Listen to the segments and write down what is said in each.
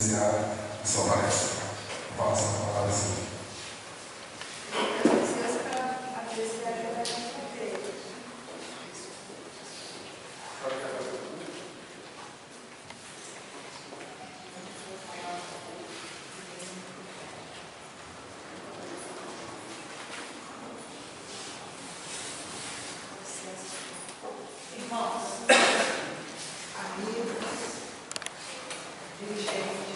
a sua palestra. Passa a palavra assim. Irmãos, amigos, dirigentes,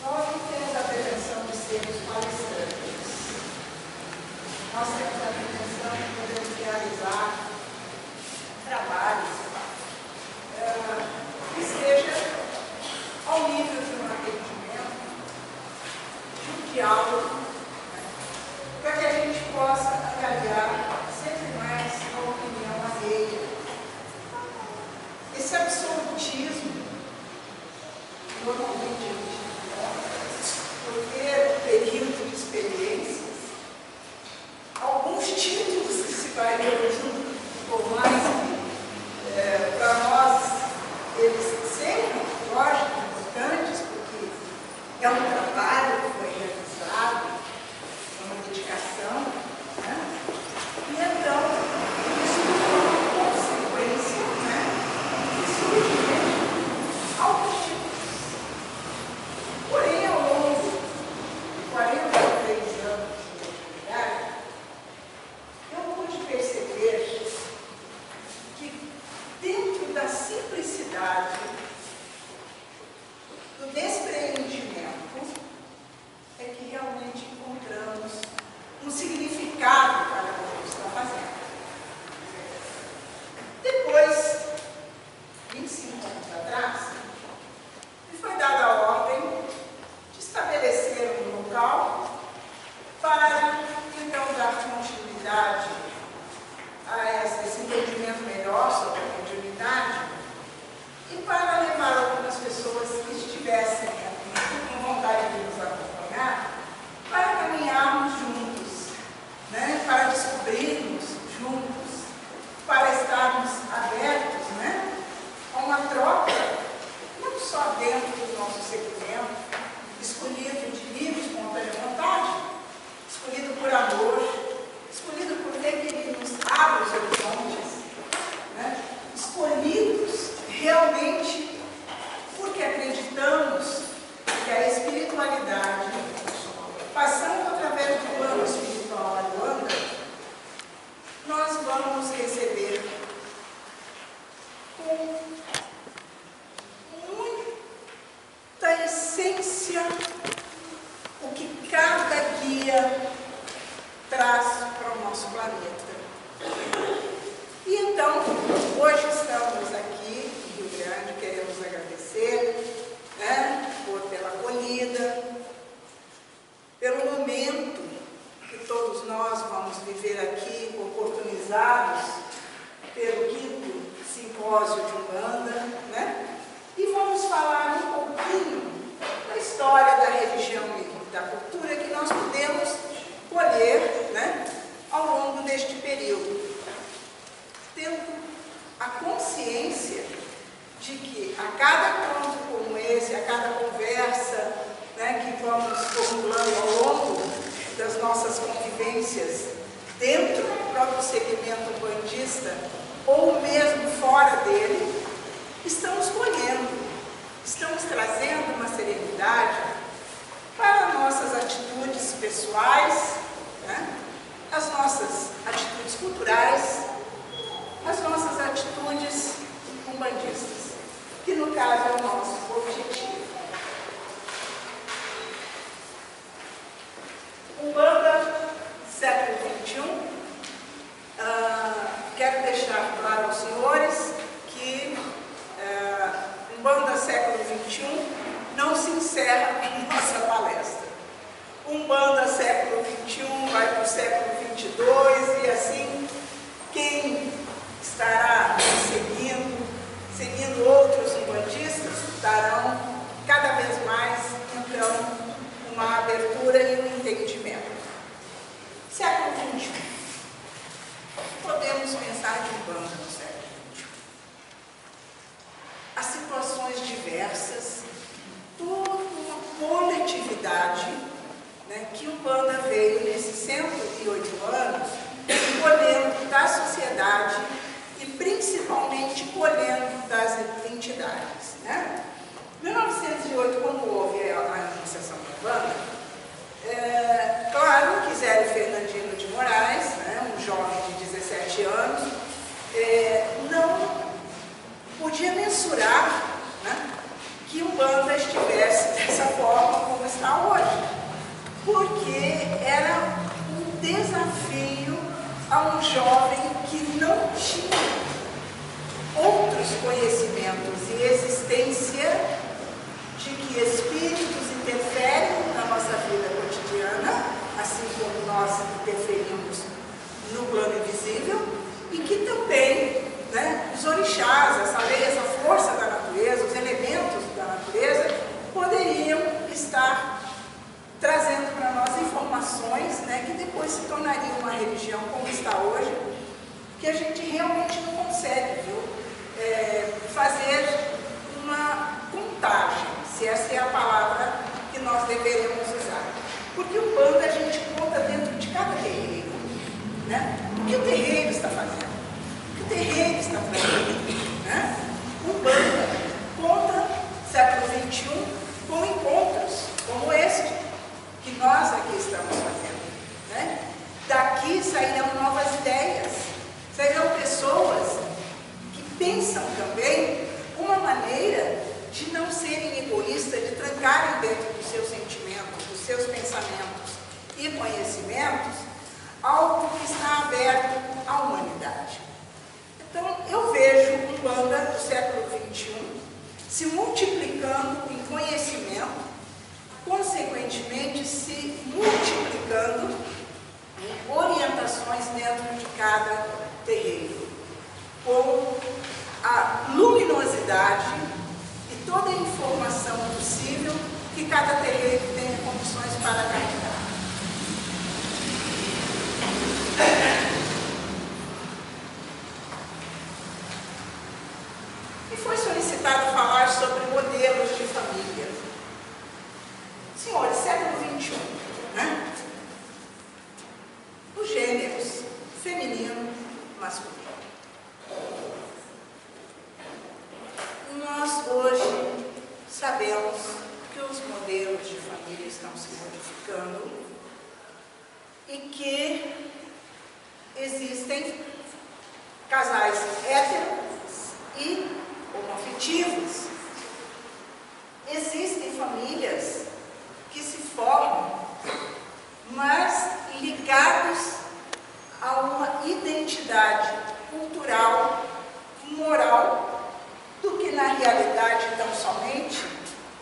nós não temos a pretensão de sermos palestrantes. Nós temos a pretensão de podermos realizar trabalhos que esteja ao nível de um atendimento, de um diálogo, para que a gente possa avaliar sempre mais a opinião alheia. Esse absolutismo, normalmente a gente encontra, por ter um período de experiências, alguns títulos que se variam por mais, para nós, eles sempre, lógico, importantes, porque é um trabalho que foi realizado, uma dedicação, né? E então, isso é uma consequência, né, que surge alguns tipos. Porém, ao longo de 43 anos de atividade, eu pude perceber que dentro da simplicidade, do despreendimento, é que realmente encontramos um significado para o que está fazendo. Depois, 25 anos atrás, me foi dada a ordem de estabelecer um local para, então, dar continuidade a esse entendimento melhor sobre a mediunidade e para levar algumas pessoas que estivessem com vontade de nos acompanhar para caminharmos juntos, né? Para descobrirmos juntos, para estarmos abertos, né? A uma troca, não só dentro do nosso segmento, escolhido de livre e espontânea vontade, escolhido por amor, escolhido por ver que ele nos abre os horizontes, né? Escolhidos realmente porque acreditamos que a espiritualidade, passando através do plano espiritual à Luanda, nós vamos receber com muita essência o que cada guia traz para o nosso planeta. E então, hoje estamos aqui em Rio Grande, queremos agradecer, né, pela acolhida, pelo momento que todos nós vamos viver aqui, oportunizados pelo 5º Simpósio de Umbanda, né? E vamos falar um pouquinho da história da religião e da cultura que nós podemos colher, né, ao longo deste período, tendo a consciência de que a cada ponto como esse, a cada conversa, né, que vamos formulando ao longo das nossas convivências dentro do próprio segmento umbandista ou mesmo fora dele, estamos colhendo, estamos trazendo uma serenidade para nossas atitudes pessoais, né, as nossas atitudes culturais, as nossas atitudes umbandistas, que no caso é o nosso objetivo. Umbanda, século XXI, quero deixar claro aos senhores que Umbanda, século XXI, não se encerra em nossa palestra. Umbanda, século XXI, vai para o século XXII e assim, quem estará seguindo outros umbandistas, darão cada vez mais, então, uma abertura e um entendimento. Século XXI. Podemos pensar de Umbanda no século XXI. A situação condições diversas, toda uma coletividade, né, que Umbanda veio nesses 108 anos, colhendo da sociedade e principalmente colhendo das entidades. Né? Em 1908, quando houve a iniciação da Umbanda, claro que Zé Fernandino de Moraes, né, um jovem de 17 anos, não podia mensurar, né, que Umbanda estivesse dessa forma como está hoje, porque era um desafio a um jovem que não tinha outros conhecimentos e existência de que espíritos interferem na nossa vida cotidiana, assim como nós interferimos no plano invisível, e que também, né, os orixás, essa lei, essa força da natureza, os elementos da natureza, poderiam estar trazendo para nós informações, né, que depois se tornaria uma religião como está hoje, que a gente realmente não consegue, viu, fazer uma contagem, se essa é a palavra que nós deveremos usar. Porque o Umbanda a gente conta dentro de cada terreiro, né? O que o terreiro está fazendo? O que o terreiro está fazendo? Né? O Umbanda conta, século XXI, com encontros como este que nós aqui estamos fazendo. Né? Daqui sairão novas ideias, sairão pessoas que pensam também uma maneira de não serem egoístas, de trancarem dentro dos seus sentimentos, dos seus pensamentos e conhecimentos, algo que está aberto à humanidade. Então, eu vejo Umbanda do século XXI se multiplicando em conhecimento, consequentemente se multiplicando em orientações dentro de cada terreiro, com a luminosidade e toda a informação possível que cada terreiro tenha condições para carregar. E foi solicitado falar sobre modelos de família. Senhores, século XXI, né? Os gêneros feminino e masculino. Nós hoje sabemos que os modelos de família estão se modificando e que existem casais héteros e homoafetivos. Existem famílias que se formam, mas ligados a uma identidade cultural, moral, do que na realidade tão somente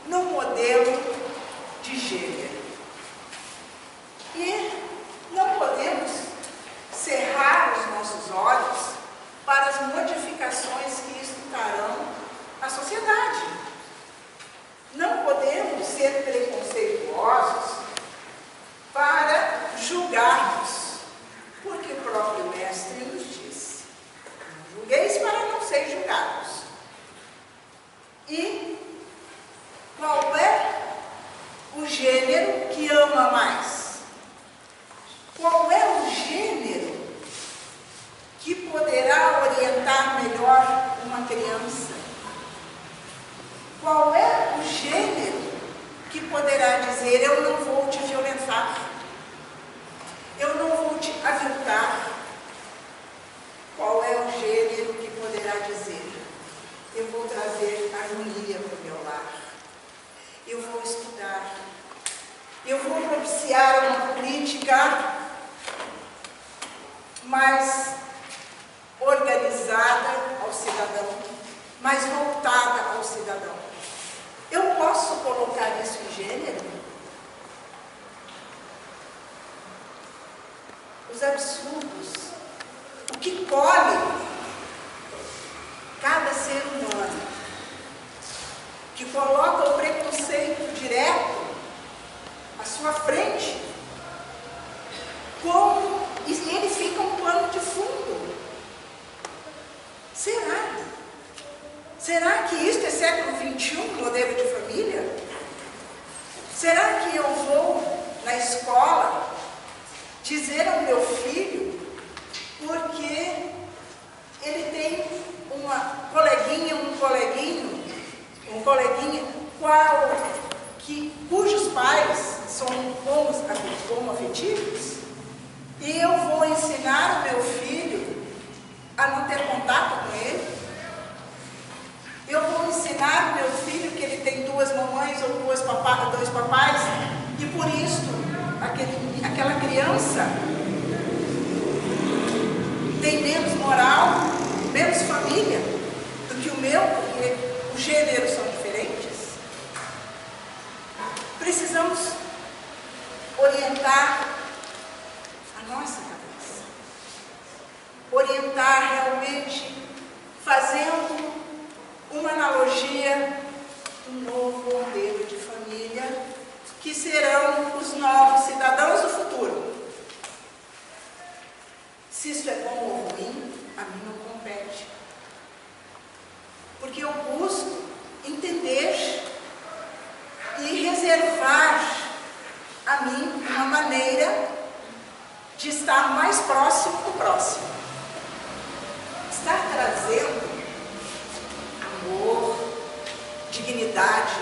no modelo de gênero. E não podemos cerrar os nossos olhos para as modificações que isto trarão à sociedade. Não podemos ser preconceituosos para julgarmos, porque o próprio mestre nos disse: não julgueis para não ser julgados. E qual é o gênero que ama mais? Qual é o gênero que poderá orientar melhor uma criança? Qual é o gênero que poderá dizer: eu não vou te violentar, eu não vou te aviltar? Qual é o gênero que poderá dizer: eu vou trazer harmonia para o meu lar, eu vou estudar, eu vou propiciar uma política mais organizada ao cidadão, mais voltada ao cidadão? Eu posso colocar isso em gênero? Os absurdos, o que colhe cada ser humano, que coloca o preconceito direto à sua frente, como e ele fica um pano de fundo. Será? Será que isto é século XXI? Aí eu vou na escola dizer ao meu filho, porque ele tem uma coleguinha, um coleguinha cujos pais são homoafetivos, e eu vou ensinar o meu filho a não ter contato com ele. Eu vou ensinar o meu filho que ele tem duas mamães ou dois papais, e por isso aquela criança tem menos moral, menos família do que o meu, porque os gêneros são diferentes. Precisamos orientar a nossa cabeça, orientar realmente, fazendo uma analogia do novo modelo de família, que serão os novos cidadãos do futuro. Se isso é bom ou ruim, a mim não compete. Porque eu busco entender e reservar a mim uma maneira de estar mais próximo do próximo. Estar trazendo amor, dignidade,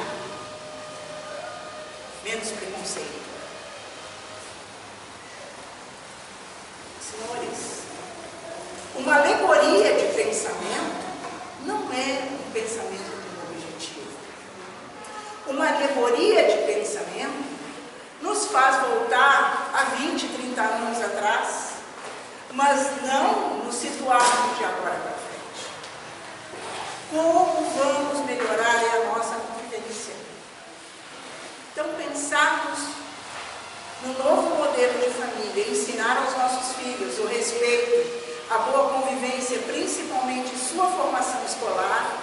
menos preconceito. Senhores, uma alegoria de pensamento não é um pensamento com objetivo. Uma alegoria de pensamento nos faz voltar a 20, 30 anos atrás, mas não nos situarmos de agora para frente. Como vamos melhorar a nossa convivência? Então, pensarmos no novo modelo de família, ensinar aos nossos filhos o respeito, a boa convivência, principalmente sua formação escolar,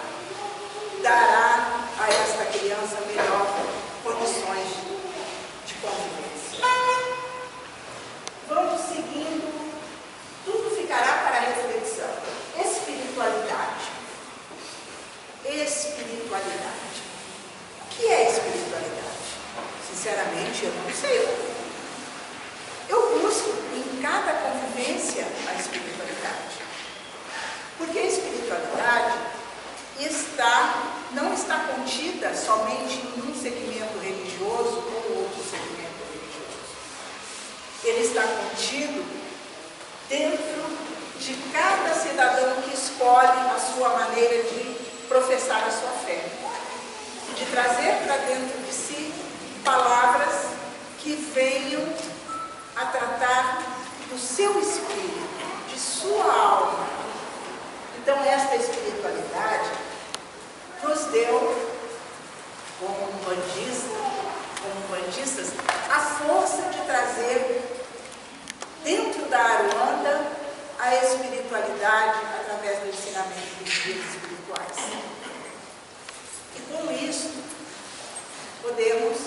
dará a esta criança melhor condições de convivência. Vamos seguindo, tudo ficará para a reflexão. Espiritualidade. Espiritualidade. O que é espiritualidade? Sinceramente, eu não sei. Eu busco em cada convivência a espiritualidade. Porque a espiritualidade não está contida somente em um segmento religioso ou outro segmento religioso. Ele está contido dentro de cada cidadão que escolhe a sua maneira de professar a sua fé. De trazer para dentro de si palavras que venham a tratar do seu espírito, de sua alma. Então, esta espiritualidade nos deu, como bandistas, a força de trazer dentro da Aruanda a espiritualidade através do ensinamento dos guias espirituais. E com isso, podemos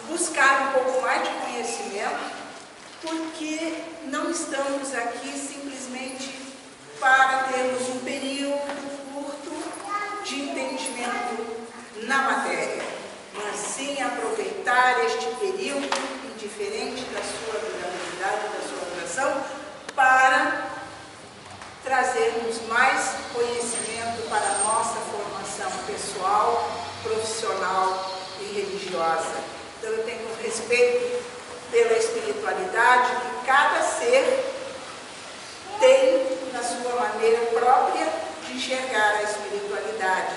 buscar um pouco mais de conhecimento, porque não estamos aqui simplesmente para termos um período curto de entendimento na matéria, mas sim aproveitar este período, indiferente da sua durabilidade, da sua duração, para trazermos mais conhecimento para a nossa formação pessoal, profissional e religiosa. Então eu tenho respeito pela espiritualidade que cada ser tem na sua maneira própria de enxergar a espiritualidade.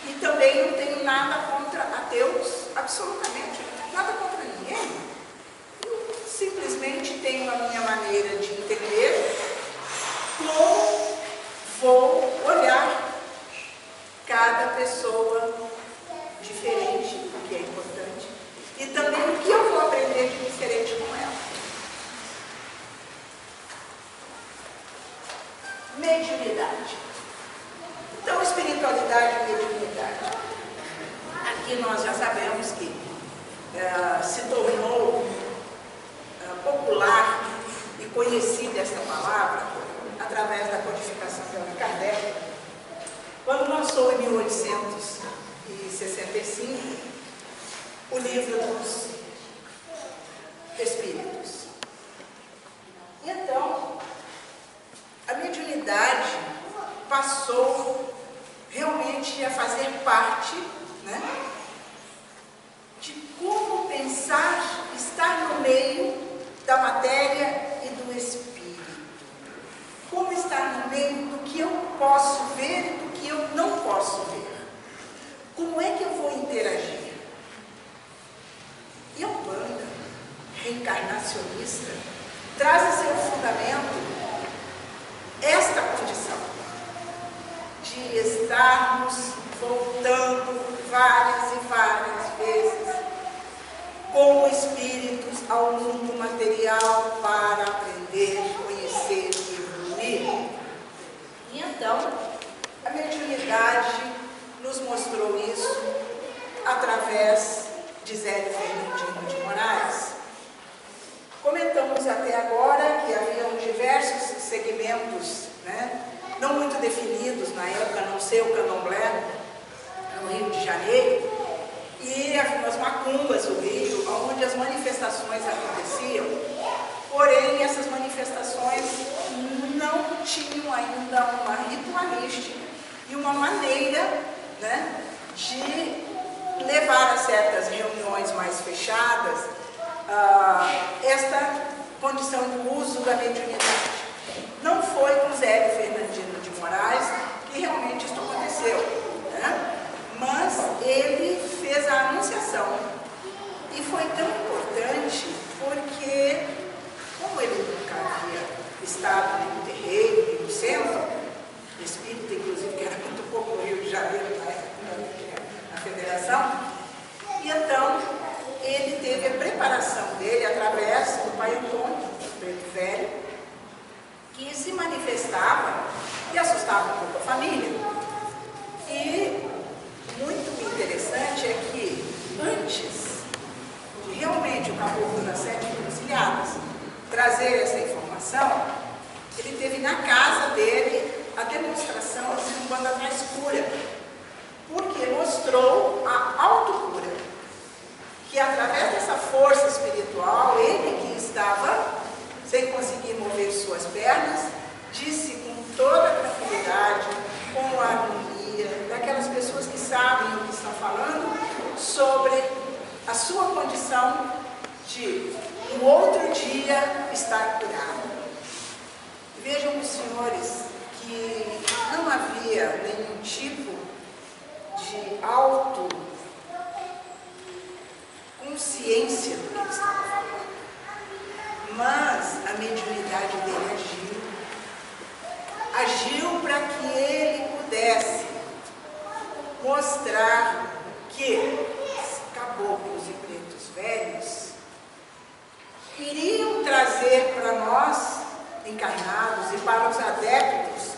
E também não tenho nada contra ateus, absolutamente nada contra ninguém. Eu simplesmente tenho a minha maneira de entender como vou olhar cada pessoa diferente, o que é importante, e também o que eu vou aprender de diferente com ela. Mediunidade. Então, espiritualidade e mediunidade. Aqui nós já sabemos que se tornou popular e conhecida essa palavra através da codificação de Allan Kardec. Quando lançou em 1865 o livro dos parte, né, de como pensar, estar no meio da matéria e do espírito. Como estar no meio do que eu posso ver e do que eu não posso ver. Como é que eu vou interagir? E a Umbanda reencarnacionista traz a seu fundamento esta condição de estarmos voltando várias e várias vezes como espíritos ao mundo material para aprender, conhecer e evoluir. E então, a mediunidade nos mostrou isso através de Zélio Fernandino de Moraes. Comentamos até agora que haviam diversos segmentos, né, não muito definidos na época, a não ser o candomblé, no Rio de Janeiro, e as macumbas do Rio, onde as manifestações aconteciam. Porém, essas manifestações não tinham ainda uma ritualística e uma maneira, né, de levar a certas reuniões mais fechadas esta condição de uso da mediunidade. Não foi com Zélio Fernandino de Moraes que realmente isso aconteceu, né? Mas ele fez a anunciação. E foi tão importante porque, como ele nunca havia estado nem no terreiro, nem no centro, espírita, inclusive, que era muito pouco no Rio de Janeiro, na federação, e então ele teve a preparação dele através do pai Antônio, do preto velho, que se manifestava e assustava um pouco a família. E muito interessante é que antes de realmente o caboclo das 7 encruzilhadas trazer essa informação, ele teve na casa dele a demonstração de Umbanda mais cura, porque mostrou a autocura, que através dessa força espiritual, ele que estava sem conseguir mover suas pernas, disse com toda a tranquilidade, com a harmonia, daquelas pessoas que sabem o que estão falando, sobre a sua condição de, no outro dia, estar curado. Vejam os senhores que não havia nenhum tipo de consciência do que ele estava falando. Mas a mediunidade dele agiu para que ele pudesse mostrar que caboclos e pretos velhos iriam trazer para nós, encarnados, e para os adeptos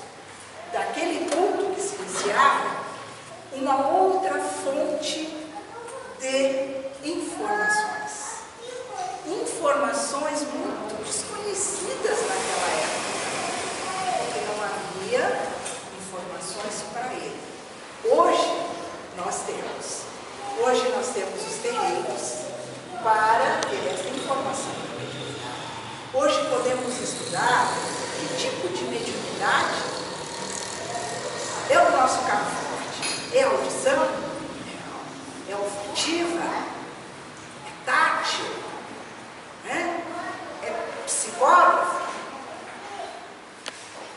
daquele culto que se iniciava, uma outra fonte de informações. Informações muito desconhecidas naquela época, porque não havia informações para ele. Hoje nós temos os terreiros para ter essa informação. Hoje podemos estudar que tipo de mediunidade é o nosso carro forte. É audição? Não. É olfativa? É tátil? Né? É psicógrafo?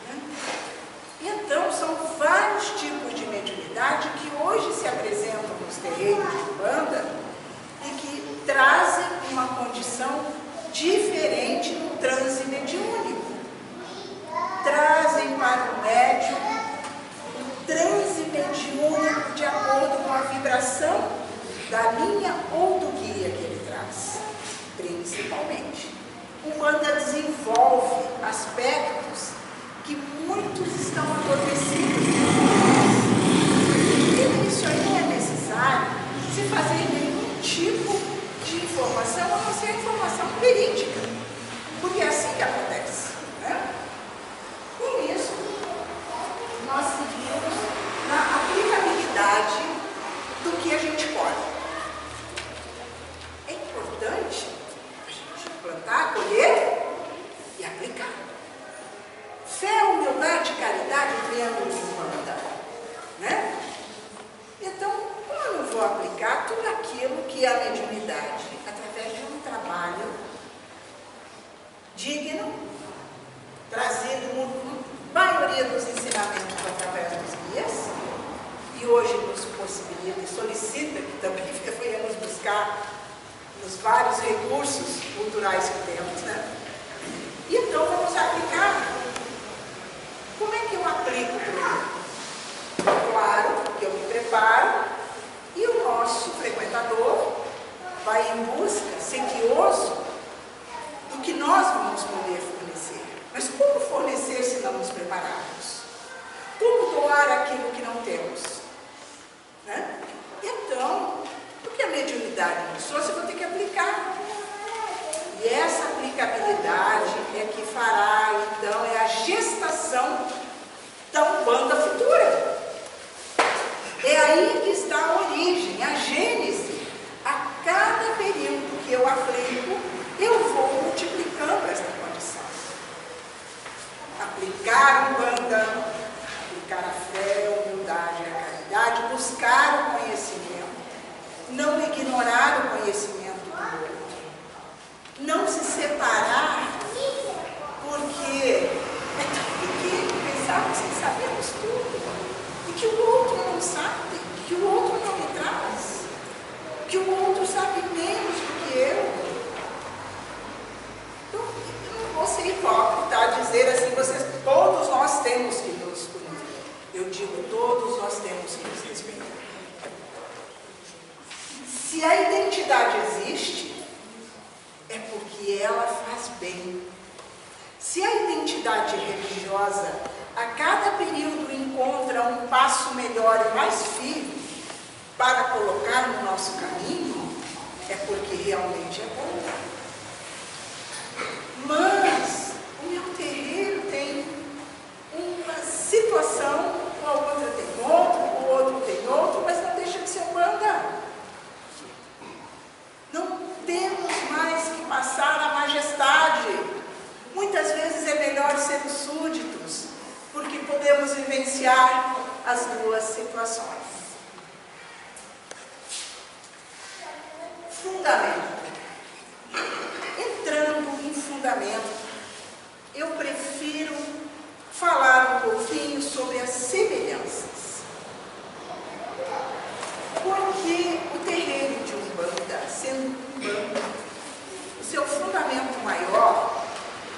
Né? Então, são vários tipos de mediunidade que hoje se apresentam nos terreiros de Umbanda e que trazem uma condição diferente no transe mediúnico. Trazem para o médium um transe mediúnico de acordo com a vibração da linha ou do guia que ele traz, principalmente. Umbanda desenvolve aspectos que muitos estão adormecidos. E por isso aí é necessário se fazer nenhum tipo de informação, a não ser a informação verídica, porque é assim que acontece, né? Com isso, nós seguimos na aplicabilidade do que a gente pode. É importante a gente plantar, colher e aplicar. Fé, humildade, caridade, triângulo de Umbanda. eu aplicar tudo aquilo que a mediunidade, através de um trabalho digno, trazido a maioria dos ensinamentos através dos guias, e hoje nos possibilita e solicita que também venhamos buscar nos vários recursos culturais que temos, né? E então vamos aplicar. Como é que eu aplico primeiro? Claro que eu me preparo e o nosso frequentador vai em busca, sequioso, do que nós vamos poder fornecer. Mas como fornecer se não nos prepararmos? Como doar aquilo que não temos? Né? Então, o que a mediunidade nos trouxe, eu vou ter que aplicar. E essa aplicabilidade é que fará, então, é a gestação da Umbanda futura. É aí que está a origem, a gênese. A cada período que eu aplico, eu vou multiplicando esta condição. Aplicar Umbanda, aplicar a fé, a humildade, a caridade, buscar o conhecimento, não ignorar o conhecimento do outro. Não se separar, porque é tão pequeno pensar que sabemos tudo, e que o outro não sabe, que o outro não me traz, que o outro sabe menos do que eu. Então, eu não vou ser hipócrita a dizer assim, todos nós temos que nos unir. Eu digo, todos nós temos que nos respeitar. Se a identidade existe, é porque ela faz bem. Se a identidade religiosa a cada período encontra um passo melhor e mais firme para colocar no nosso caminho, é porque realmente é bom. Mas o meu terreiro tem uma situação, a outra tem outro, o outro tem outro, mas não deixa de ser Umbanda. Não temos mais que passar a majestade. Muitas vezes é melhor sermos súditos, porque podemos vivenciar as duas situações. Fundamento. Entrando em fundamento, eu prefiro falar um pouquinho sobre as semelhanças. Porque o terreiro de Umbanda, sendo Umbanda, o seu fundamento maior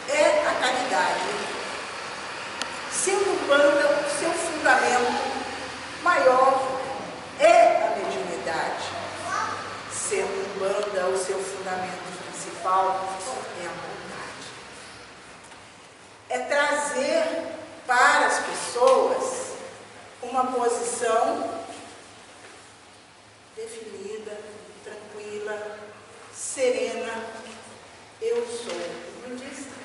é a caridade. Sendo Umbanda, o seu fundamento maior é a mediunidade. Sendo Umbanda, o seu fundamento principal é a bondade. É trazer para as pessoas uma posição definida, tranquila, serena. Eu sou budista.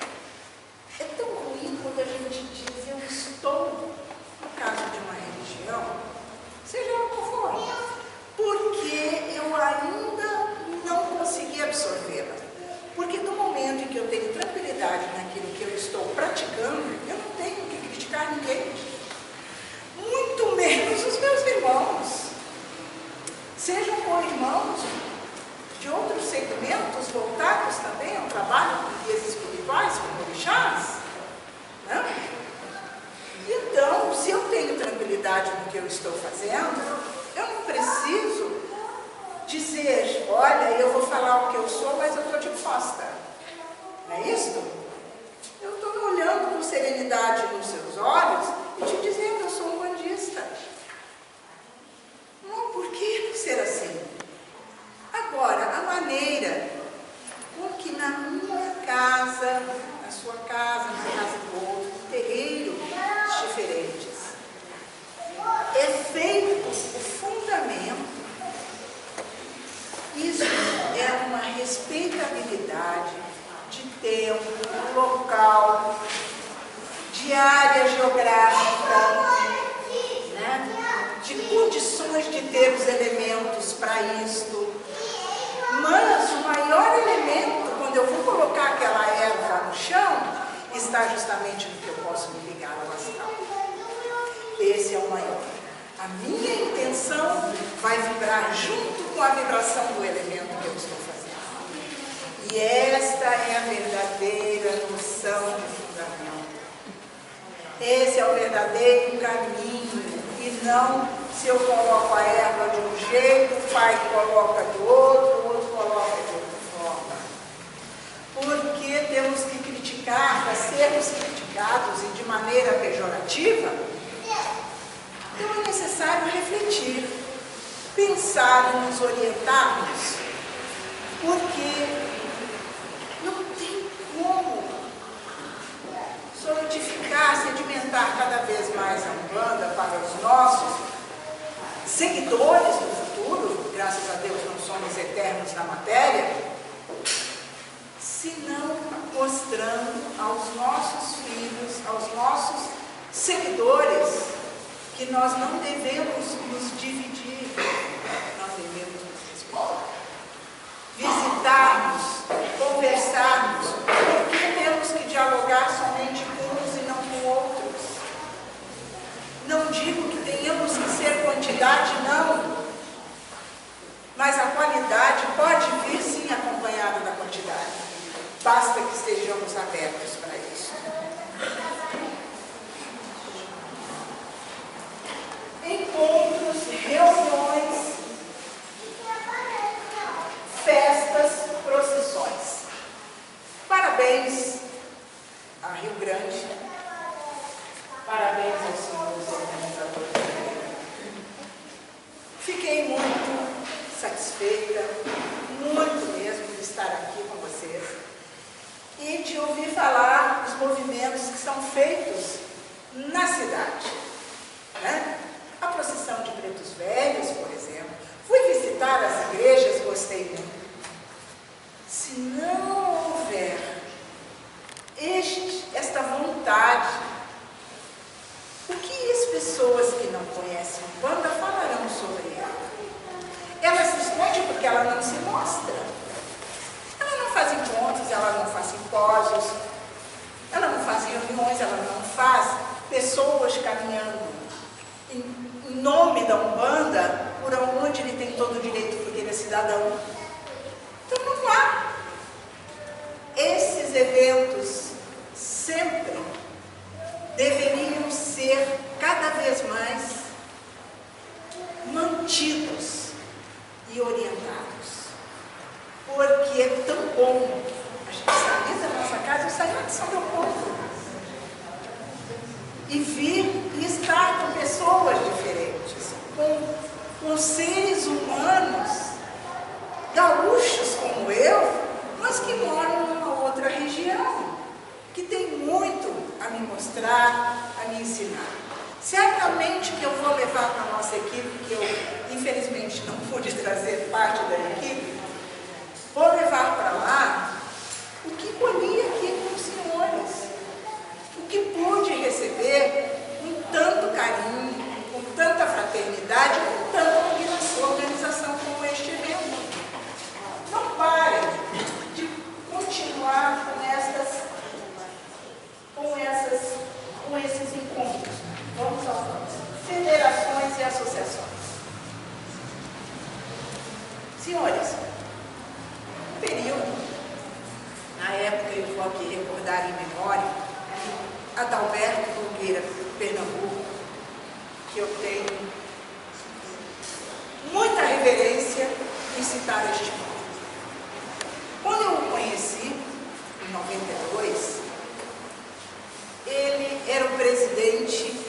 É tão ruim quando a gente diz eu estou, no caso de uma religião, seja ela qual for, porque eu ainda não consegui absorvê-la. Porque no momento em que eu tenho tranquilidade naquilo que eu estou praticando, eu não tenho que criticar ninguém, muito menos os meus irmãos. Sejam co-irmãos de outros segmentos voltados também ao trabalho com guias espirituais, como orixás, né? Então, se eu tenho tranquilidade no que eu estou fazendo, eu não preciso dizer, olha, eu vou falar o que eu sou, mas eu estou de costa. Não é isso? Eu estou olhando com serenidade nos seus olhos e te dizendo, eu sou um bandista. Não, por que ser assim? Agora, a maneira com que na minha casa, na sua casa, na casa do outro, no terreiro diferentes, é feito o fundamento. Isso é uma respeitabilidade de tempo, local, de área geográfica, né? De condições de ter os elementos para isto. Mas o maior elemento, quando eu vou colocar aquela erva no chão, está justamente no que eu posso me ligar ao astral. Esse é o maior. A minha intenção vai vibrar vibrar junto com a vibração do elemento que eu estou fazendo. E esta é a verdadeira noção de fundamento. Esse é o verdadeiro caminho, e não se eu coloco a erva de um jeito, o pai coloca do outro, o outro coloca de outra forma. Porque temos que criticar, para sermos criticados e de maneira pejorativa, então é necessário refletir, pensar e nos orientarmos, porque não tem como solidificar, sedimentar cada vez mais a Umbanda para os nossos seguidores no futuro, graças a Deus não somos eternos na matéria, senão mostrando aos nossos filhos, aos nossos seguidores, que nós não devemos nos dividir, nós devemos nos respeitar, visitarmos, conversarmos, porque temos que dialogar somente com uns e não com outros. Não digo que tenhamos que ser quantidade, não, mas a qualidade pode vir sim acompanhada da quantidade, basta que estejamos abertos para isso. Encontros, reuniões, festas, procissões. Parabéns a Rio Grande, parabéns aos senhores organizadores. Fiquei muito satisfeita, muito mesmo, de estar aqui com vocês e de ouvir falar dos movimentos que são feitos na cidade, né? A procissão de Pretos Velhos, por exemplo. Fui visitar as igrejas, gostei muito. Se não houver esta vontade, o que as pessoas que não conhecem Umbanda falarão sobre ela? Ela se esconde porque ela não se mostra. Ela não faz encontros, ela não faz simpósios, ela não faz reuniões, ela não faz pessoas caminhando em nome da Umbanda, por onde ele tem todo o direito, porque ele é cidadão. Então não há. Esses eventos sempre deveriam ser cada vez mais mantidos e orientados. Porque é tão bom a gente sair da nossa casa, eu saí lá de São Leopoldo, e vir e estar com pessoas diferentes, com seres humanos, gaúchos como eu, mas que moram numa outra região, que tem muito a me mostrar, a me ensinar. Certamente que eu vou levar para a nossa equipe, que eu infelizmente não pude trazer parte da equipe, vou levar para lá o que colhi aqui com os senhores, o que pude receber com tanto carinho, com tanta fraternidade, com tanta organização como este evento. Não parem de continuar com esses encontros. Vamos ao próximo. Federações e associações. Senhores, um período, na época eu vou aqui recordar em memória, Adalberto Nogueira, Pernambuco, que eu tenho muita reverência em citar este nome. Quando eu o conheci, em 92, ele era o presidente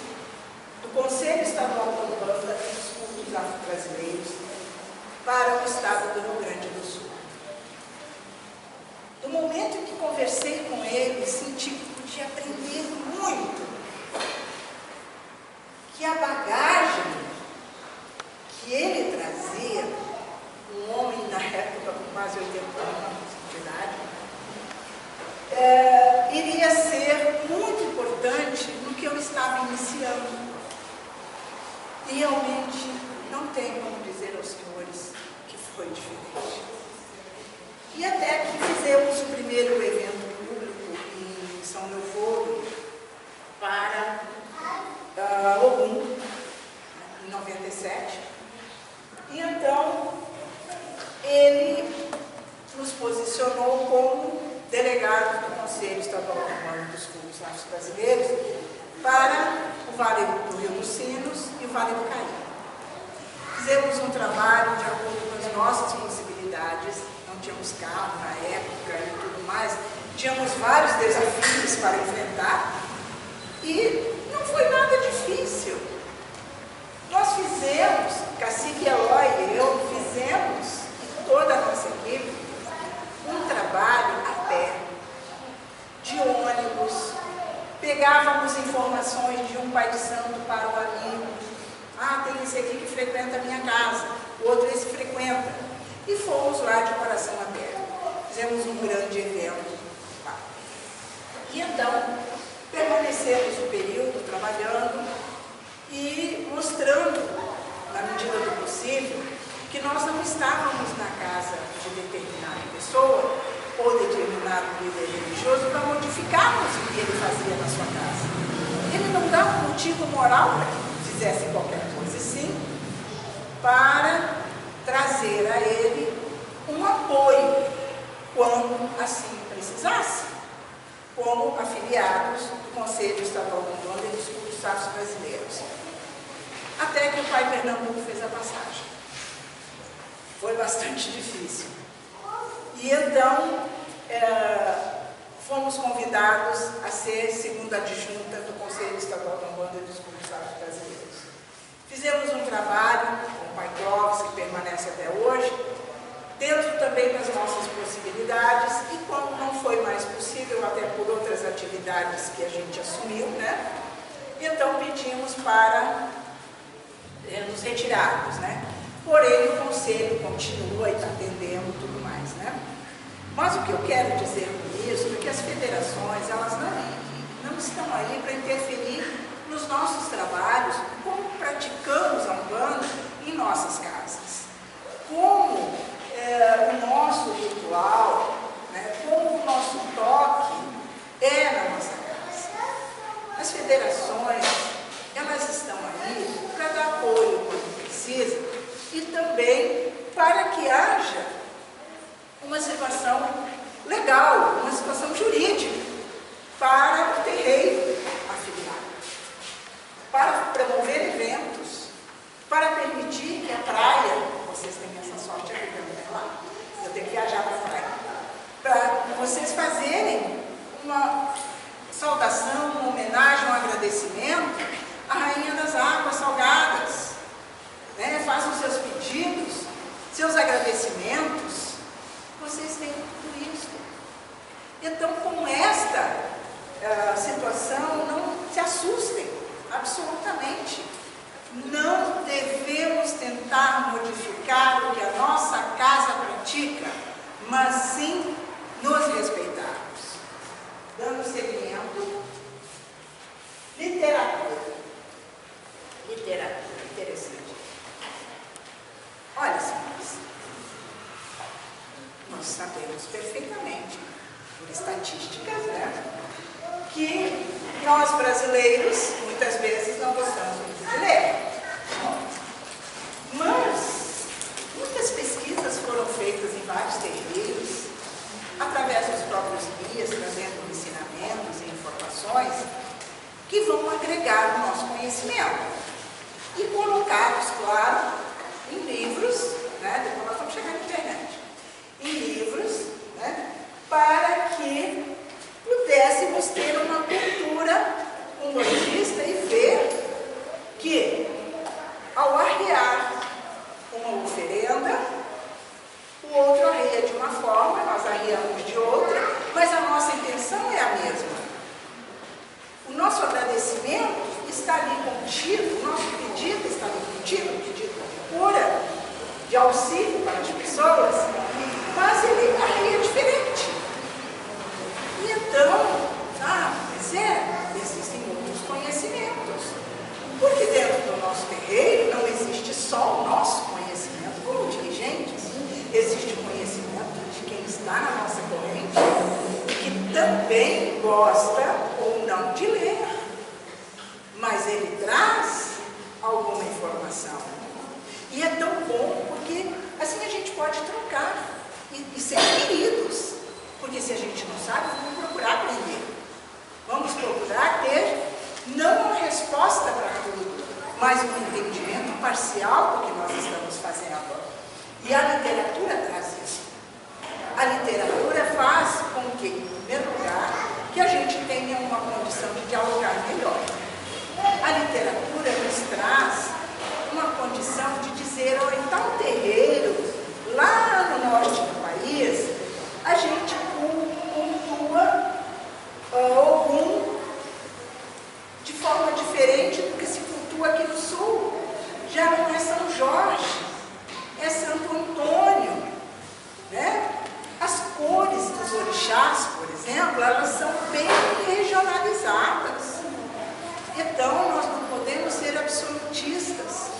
do Conselho Estadual da Umbanda e dos Cultos Afro-Brasileiros para o estado do Rio Grande do Sul. No momento em que conversei com ele, senti que podia aprender muito, que a bagagem que ele trazia, um homem na época com quase 80 anos de idade, iria ser muito importante no que eu estava iniciando. E realmente não tem como dizer aos senhores que foi diferente. E até que fizemos o primeiro evento público em São Leopoldo para Ogum, em 97. E então posicionou como delegado do Conselho Estadual dos Clubes Afro-Brasileiros para o Vale do Rio dos Sinos e o Vale do Caí. Fizemos um trabalho de acordo com as nossas possibilidades, não tínhamos carro na época e tudo mais, tínhamos vários desafios para enfrentar e não foi nada difícil. Nós fizemos, Cacique Eloy e eu fizemos, e toda a nossa equipe, um trabalho a pé, de ônibus, pegávamos informações de um pai de santo para o amigo. Ah, tem esse aqui que frequenta a minha casa, o outro esse frequenta. E fomos lá de coração aberto. Fizemos um grande evento. E então, permanecemos o período trabalhando e mostrando, na medida do possível, que nós não estávamos na casa de determinada pessoa ou determinado líder religioso para modificarmos o que ele fazia na sua casa. Ele não dá um motivo moral para que fizesse qualquer coisa, e sim para trazer a ele um apoio quando assim precisasse, como afiliados do Conselho Estadual do Umbanda e dos Clubes Afro-Brasileiros. Até que o pai Pernambuco fez a passagem. Foi bastante difícil. E então, fomos convidados a ser segunda adjunta do Conselho Estadual da Umbanda e dos Clubes Afro-Brasileiros. Fizemos um trabalho com o pai Clóvis, que permanece até hoje, dentro também das nossas possibilidades, e quando não foi mais possível, até por outras atividades que a gente assumiu, né? Então pedimos para nos retirarmos, né? Porém, o Conselho continua e está atendendo tudo mais, né? Mas o que eu quero dizer com isso é que as federações, elas não estão aí para interferir nos nossos trabalhos, como praticamos a Umbanda em nossas casas. Como o nosso ritual, né, como o nosso toque é na nossa casa. As federações, elas estão aí para dar apoio quando precisa e também para que haja uma situação legal, uma situação jurídica para o terreiro afiliado, para promover eventos, para permitir que a praia, vocês têm essa sorte aqui também, né? Lá, eu tenho que viajar para a praia, para vocês fazerem uma saudação, uma homenagem, um agradecimento à Rainha das Águas Salgadas, né? Façam seus pedidos, seus agradecimentos, vocês têm tudo isso. Então, com esta situação, não se assustem, absolutamente. Não devemos tentar modificar o que a nossa casa pratica, mas sim nos respeitarmos. Dando seguimento, literatura. Literatura, interessante. Olha, senhores, nós sabemos perfeitamente, por estatísticas, né, que nós brasileiros, muitas vezes, não gostamos muito de ler. Mas muitas pesquisas foram feitas em vários terreiros, através dos próprios guias, trazendo ensinamentos e informações que vão agregar o nosso conhecimento e colocados, claro, em livros, né? Depois nós vamos chegar na internet, em livros, né? Para que pudéssemos ter uma cultura umbandista e ver que, ao arriar uma oferenda, o outro arria de uma forma, nós arriamos de outra, mas a nossa intenção é a mesma. O nosso agradecimento está ali contido, o nosso pedido está ali contido, o pedido de cura, de auxílio para as pessoas, mas ele arria diferente. E então, existem outros conhecimentos. Porque dentro do nosso terreiro não existe só o nosso conhecimento como dirigentes, existe o conhecimento de quem está na nossa corrente, que também gosta ou não de ler, mas ele traz alguma informação. E é tão bom porque assim a gente pode trocar e ser queridos. Porque se a gente não sabe, vamos procurar aprender. Vamos procurar ter não uma resposta para tudo, mas um entendimento parcial do que nós estamos fazendo. E a literatura traz isso. A literatura faz com que, em primeiro lugar, que a gente tenha uma condição de dialogar melhor. A literatura nos traz uma condição de dizer, ó, em tal terreiro, lá no norte do país, a gente cultua Ogum de forma diferente do que se cultua aqui no sul. Já não é São Jorge, é Santo Antônio, né? As cores dos orixás, por exemplo, elas são bem regionalizadas. Então, nós não podemos ser absolutistas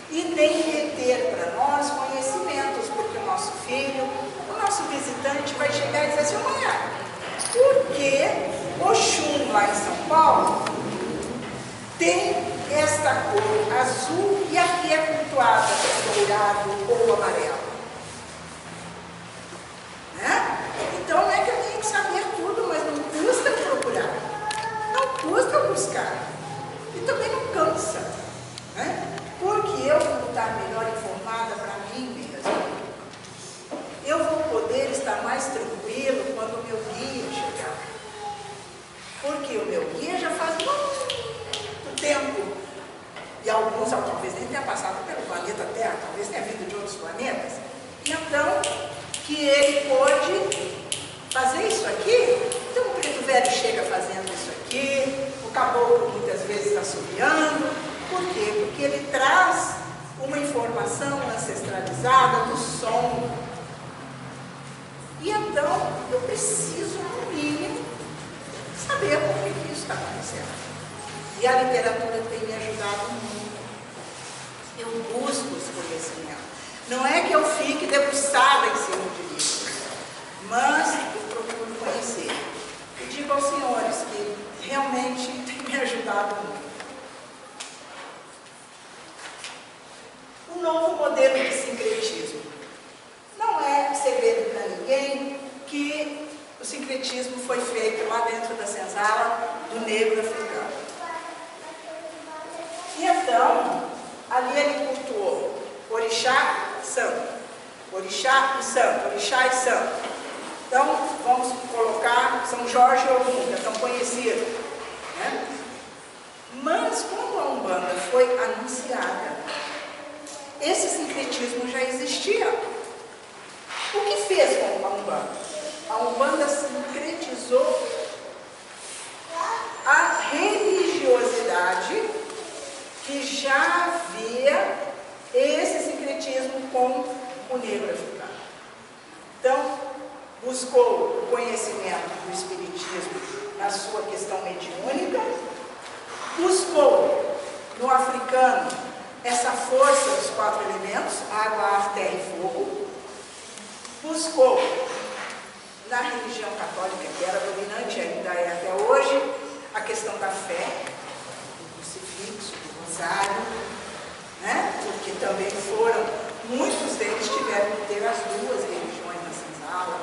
e nem reter para nós conhecimentos, porque o nosso filho, o nosso visitante vai chegar e dizer assim, amanhã, por que Oxum lá em São Paulo tem esta cor azul e aqui é cultuada dourado ou amarelo? Né? Então não é que eu tenho que saber tudo, mas não custa procurar, não custa buscar e também não cansa, né? Porque eu vou estar melhor informada para mim mesma, eu vou poder estar mais tranquilo quando o meu guia chegar, porque o meu guia já faz muito tempo, e alguns talvez nem tenha passado pelo planeta Terra, talvez tenha vindo de outros planetas, então que ele pode fazer isso aqui. Então o preto velho chega fazendo isso aqui, o caboclo muitas vezes está assobiando. Por quê? Porque ele traz uma informação ancestralizada do som. E então eu preciso, no mínimo, saber por que isso está acontecendo. E a literatura tem me ajudado muito. Eu busco os conhecimentos. Não é que eu fique debruçada em cima de livros, mas eu procuro conhecer. E digo aos senhores que realmente tem me ajudado muito. Um novo modelo de sincretismo. Não é segredo para ninguém que o sincretismo foi feito lá dentro da senzala do negro africano. E então, ali ele cultuou orixá, santo, orixá e santo, orixá e santo. Então, vamos colocar São Jorge e Ogum, que é tão conhecido, né? Mas, quando a Umbanda foi anunciada, esse sincretismo já existia. O que fez com a Umbanda? A Umbanda sincretizou a religiosidade que já havia esse sincretismo com o negro africano. Então, buscou o conhecimento do espiritismo na sua questão mediúnica, buscou no africano essa força dos 4 elementos, água, ar, terra e fogo, buscou na religião católica, que era dominante, ainda é até hoje, a questão da fé, do crucifixo, do rosário, né? Porque também muitos deles tiveram que ter as 2 religiões na senzala.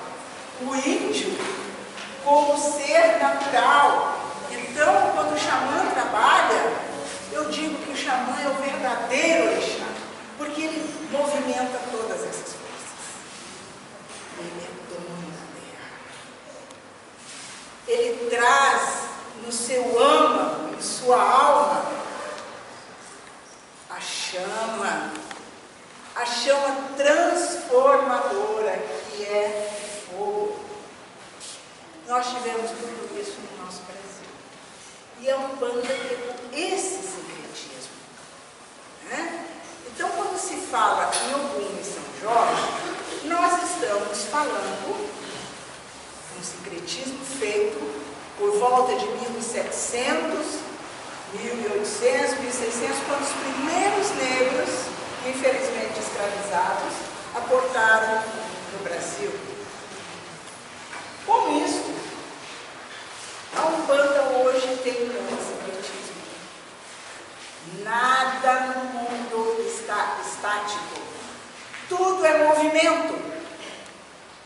O índio como ser natural. Então, quando o xamã trabalha, eu digo que o xamã é o verdadeiro orixá, porque ele movimenta todas essas forças. Ele é dono da terra. Ele traz no seu âmago, em sua alma, a chama transformadora que é fogo. Nós tivemos tudo isso no nosso Brasil. E a Umbanda pegou esse sincretismo, né? Então, quando se fala em Ogum e São Jorge, nós estamos falando de um sincretismo feito por volta de 1700, 1800, 1600, quando os primeiros negros, infelizmente escravizados, aportaram no Brasil. Com isso, a Umbanda hoje tem um sincretismo. Nada no mundo está estático. Tudo é movimento.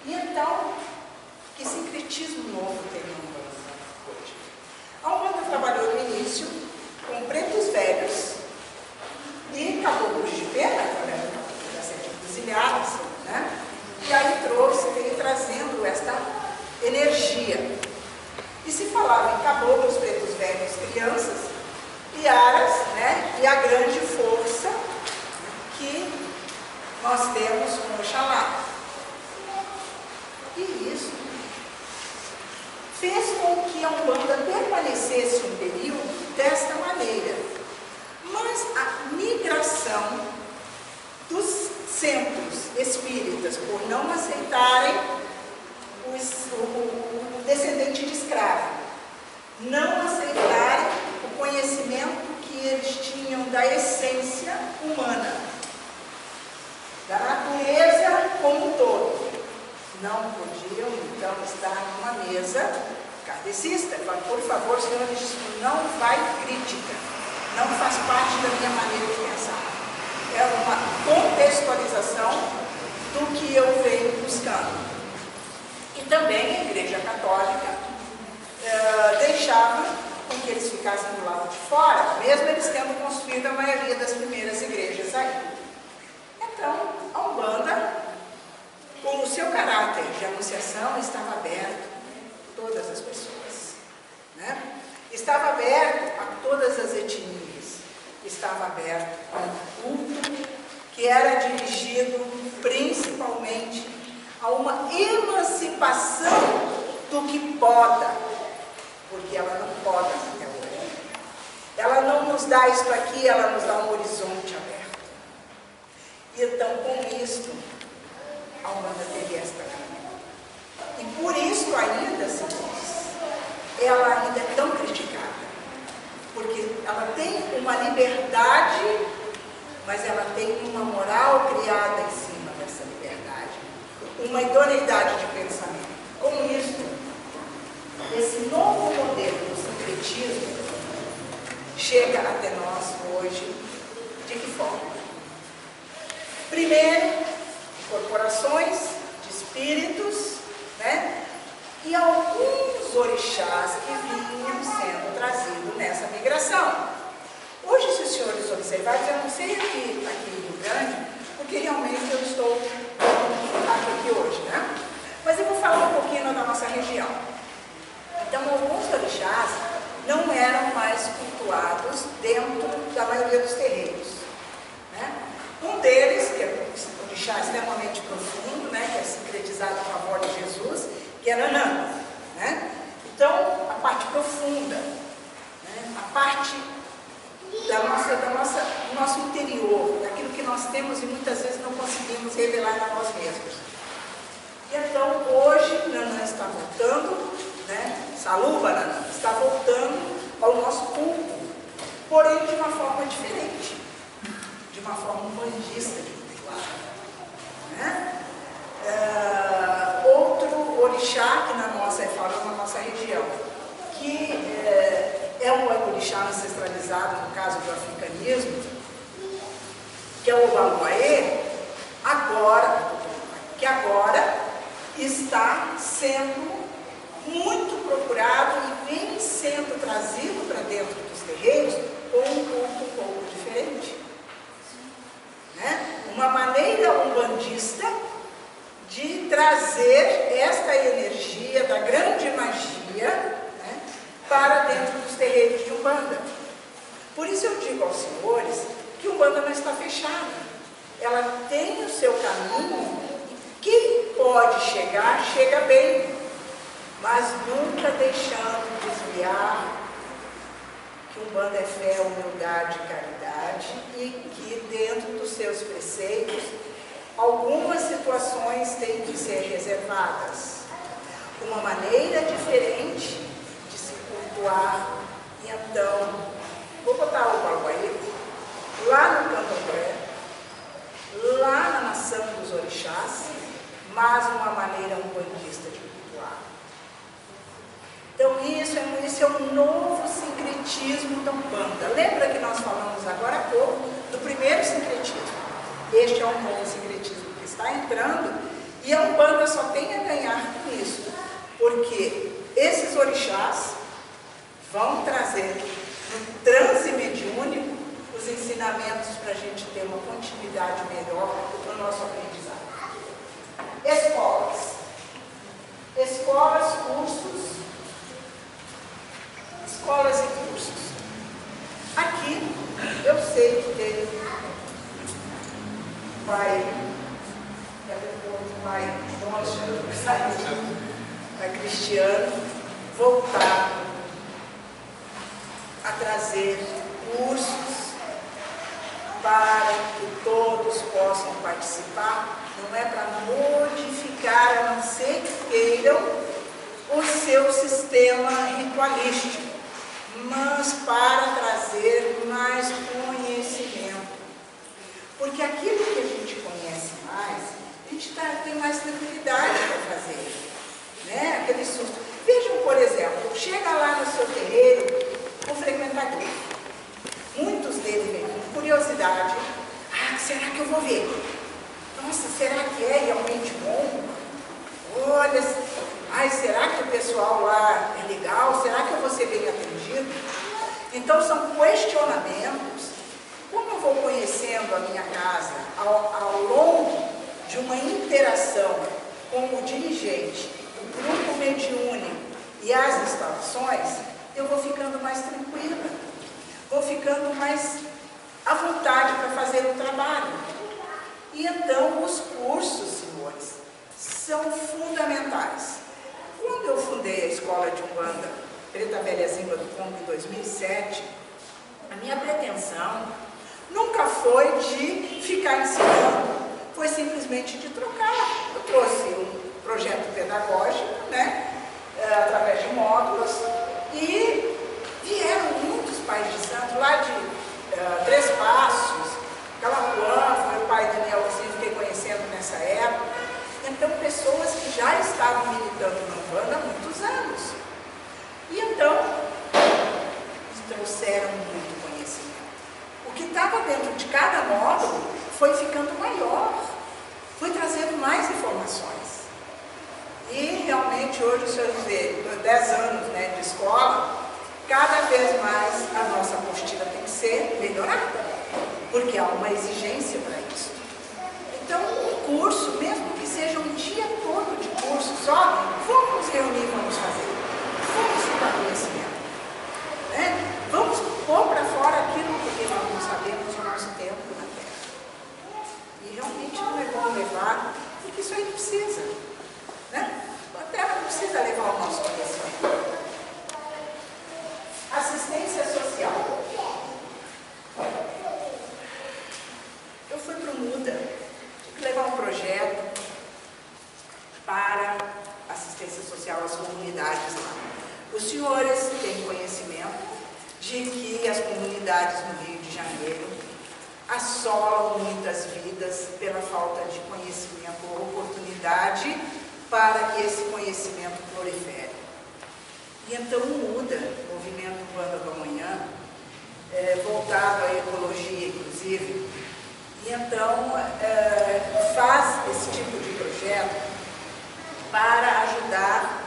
E então, que sincretismo sincretismo novo tem a Umbanda hoje? A Umbanda trabalhou no início com pretos velhos e caboclos de pena, das sete encruzilhadas, né? E aí veio trazendo esta energia. E se falava em caboclos, pretos velhos, crianças, iaras, né? E a grande força que nós temos com Oxalá. E isso fez com que a Umbanda permanecesse um período desta maneira. Mas a migração dos centros espíritas, por não aceitarem o descendente de escravo, não aceitarem o conhecimento que eles tinham da essência humana, da natureza como um todo, não podiam então estar numa mesa kardecista. Por favor, senhores, isso não vai crítica, não faz parte da minha maneira de pensar. É uma contextualização do que eu venho buscando. E também a Igreja Católica deixava com que eles ficassem do lado de fora, mesmo eles tendo construído a maioria das primeiras igrejas aí. Então, a Umbanda, com o seu caráter de anunciação, estava aberto a todas as pessoas, né? Estava aberto a todas as etnias, estava aberto a um culto que era dirigido principalmente a uma emancipação do que poda, porque ela não poda até hoje. Ela não nos dá isso aqui, ela nos dá um horizonte aberto. E então, com isto, a Umbanda teve esta caminhada. E por isso ainda, senhores, ela ainda é tão criticada. Porque ela tem uma liberdade, mas ela tem uma moral criada em cima dessa liberdade. Uma idoneidade de pensamento. Com isso, esse novo modelo do sincretismo chega até nós hoje de que forma? Primeiro, corporações de espíritos, né? E alguns orixás que vinham sendo trazidos nessa migração. Hoje, se os senhores observarem, eu não sei aqui em Rio Grande, porque realmente eu estou aqui hoje, né? Mas eu vou falar um pouquinho da nossa região. Então, alguns orixás não eram mais cultuados dentro da maioria dos terreiros, né? Um deles, que é um orixá extremamente profundo, né, que é sincretizado a favor de Jesus, que é Nanã, né? Então, a parte profunda, né, a parte do nosso interior, daquilo que nós temos e muitas vezes não conseguimos revelar a nós mesmos. E então, hoje, Nanã está voltando, né? Saluba Nanã está voltando ao nosso culto, porém de uma forma diferente, de uma forma umbandista de cultuar, né? Outro orixá que na nossa região, que é um orixá ancestralizado, no caso do africanismo, que é o Obaluaê, que agora está sendo muito procurado e vem sendo trazido para dentro dos terreiros com um culto um pouco diferente, né? Uma maneira umbandista de trazer esta energia da grande magia, né, para dentro dos terreiros de Umbanda. Por isso eu digo aos senhores que Umbanda não está fechada. Ela tem o seu caminho. Quem pode chegar, chega bem, mas nunca deixando desviar que Umbanda é fé, humildade e caridade, e que dentro dos seus preceitos algumas situações têm que ser reservadas. Uma maneira diferente de se cultuar. E então, vou botar o Baluaê lá no Candomblé, lá na nação dos orixás, mas uma maneira umbandista de cultuar. Então isso é um novo sincretismo da Umbanda. Lembra que nós falamos agora há pouco do primeiro sincretismo? Este é um novo sincretismo que está entrando e a Umbanda só tem a ganhar com isso. porque esses orixás vão trazer no transe mediúnico os ensinamentos para a gente ter uma continuidade melhor no nosso aprendizado. Escolas. Escolas, cursos. Escolas e cursos. Aqui, eu sei que teve pai Cristiano voltar a trazer cursos para que todos possam participar. Não é para modificar, a não ser que queiram, o seu sistema ritualístico, mas para trazer mais conhecimento. Porque aquilo que a gente conhece mais, a gente tem mais tranquilidade para fazer, né? Aquele susto. Vejam, por exemplo, chega lá no seu terreiro um frequentador. Muitos deles vêm com curiosidade. Ah, será que eu vou ver? Nossa, será que é realmente bom? Olha, ai, será que o pessoal lá é legal? Será que eu vou ser bem atendido? Então, são questionamentos. Como eu vou conhecendo a minha casa ao longo de uma interação com o dirigente, o grupo mediúnico e as instalações, eu vou ficando mais tranquila, vou ficando mais à vontade para fazer o trabalho. E então, os cursos, senhores, são fundamentais. Quando eu fundei a Escola de Umbanda Preta Velha Zimba do Congo em 2007, a minha pretensão nunca foi de ficar ensinando, foi simplesmente de trocar. Eu trouxe um projeto pedagógico, né, através de módulos, e vieram muitos pais de santo, lá de Três Passos, Calapuã, foi o pai Daniel que eu fiquei conhecendo nessa época. Então, pessoas que já estavam militando na Umbanda há muitos anos. E então, eles trouxeram muito conhecimento. O que estava dentro de cada módulo foi ficando maior, foi trazendo mais informações. E realmente hoje o senhor vê, 10 anos, né, de escola, cada vez mais a nossa apostila tem que ser melhorada, porque há uma exigência para isso. Então, o curso, mesmo que seja um dia todo de curso só, vamos nos reunir, vamos fazer. Vamos estudar conhecimento, né? Vamos pôr para fora aquilo que nós não sabemos o nosso tempo na Terra. E realmente não é bom levar, porque isso aí não precisa, né? A Terra não precisa levar o nosso conhecimento. Assistência social. Eu fui para o MUDA, tive que levar um projeto para assistência social às comunidades lá. Os senhores têm conhecimento de que as comunidades no Rio de Janeiro assolam muitas vidas pela falta de conhecimento ou oportunidade para que esse conhecimento prolifere. E então o MUDA, Movimento Umbanda do Amanhã, voltado à ecologia, inclusive, e então faz esse tipo de projeto para ajudar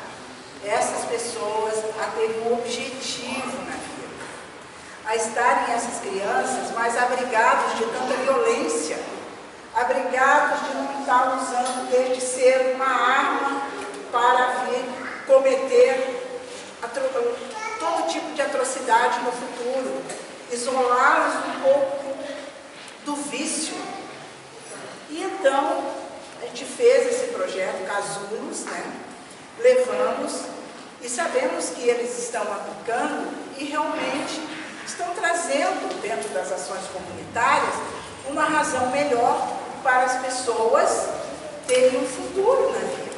essas pessoas a terem um objetivo na vida, a estarem essas crianças mais abrigados de tanta violência, abrigados de não estar usando desde ser uma arma para vir cometer todo tipo de atrocidade no futuro, isolá-los um pouco do vício. E então, a gente fez esse projeto Casulos, né? Levamos e sabemos que eles estão aplicando e realmente estão trazendo dentro das ações comunitárias uma razão melhor para as pessoas terem um futuro na vida.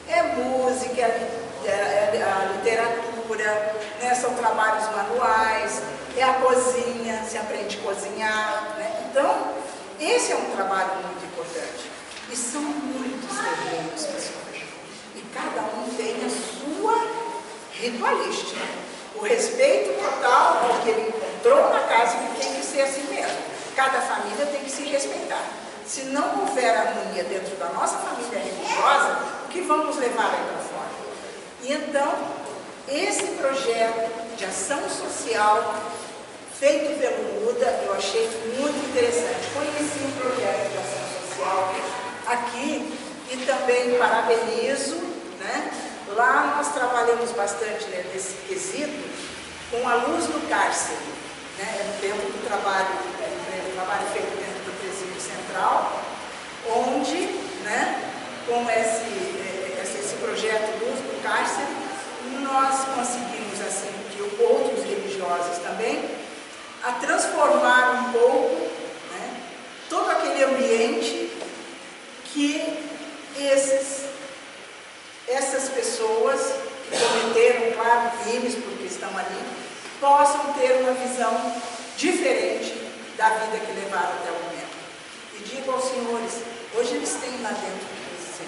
É música, é a literatura, né? São trabalhos manuais, é a cozinha, se aprende a cozinhar, né? Então, esse é um trabalho muito importante. E são muitos terrenos, pessoas. E cada um tem a sua ritualística. O respeito total ao que ele encontrou na casa, que tem que ser assim mesmo. Cada família tem que se respeitar. Se não houver harmonia dentro da nossa família religiosa, o que vamos levar aí para fora? E então, esse projeto de ação social feito pelo MUDA, eu achei muito interessante. Conheci um projeto de ação social aqui e também parabenizo, né? Lá nós trabalhamos bastante, né, nesse quesito com a luz do cárcere, né? É no tempo do trabalho, trabalho feito dentro do presídio central, onde, né, com esse projeto Luz do Cárcere, nós conseguimos, assim, que outros religiosos também, a transformar um pouco, né, todo aquele ambiente que essas pessoas que cometeram, claro, crimes, porque estão ali, possam ter uma visão diferente da vida que levaram até o momento. E digo aos senhores, hoje eles têm lá dentro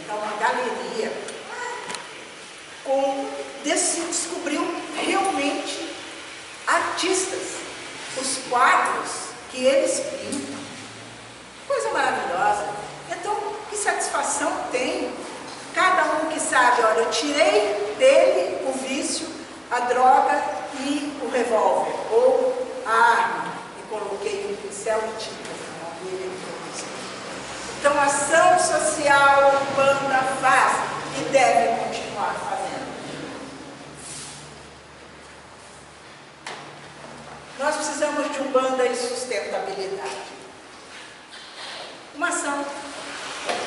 então uma galeria se descobriu realmente artistas, os quadros que eles pintam, coisa maravilhosa. Então, que satisfação tem cada um que sabe, olha, eu tirei dele o vício, a droga e o revólver, ou a arma, e coloquei um pincel de tinta na mão dele. Então, a ação social a Umbanda faz e deve continuar fazendo. Nós precisamos de Umbanda e sustentabilidade. Uma ação,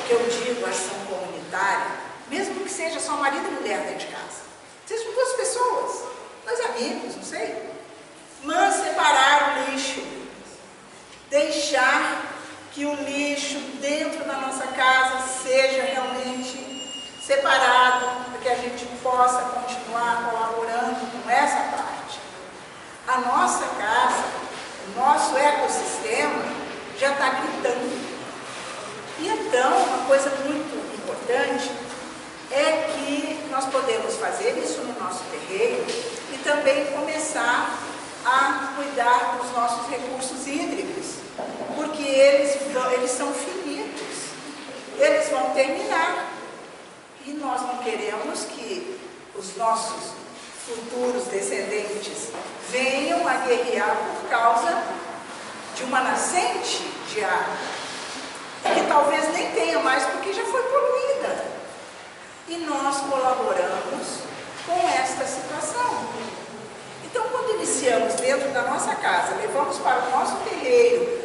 que eu digo, ação comunitária, mesmo que seja só marido e mulher dentro de casa, sejam duas pessoas, dois amigos, não sei, mas separar o lixo, deixar que o lixo dentro da nossa casa seja realmente separado, para que a gente possa continuar colaborando com essa parte. A nossa casa, o nosso ecossistema já está gritando. E então, uma coisa muito importante é que nós podemos fazer isso no nosso terreiro e também começar a cuidar dos nossos recursos hídricos, porque eles são finitos, eles vão terminar, e nós não queremos que os nossos futuros descendentes venham a guerrear por causa de uma nascente de água, que talvez nem tenha mais porque já foi poluída, e nós colaboramos com esta situação. Então, quando iniciamos dentro da nossa casa, levamos para o nosso terreiro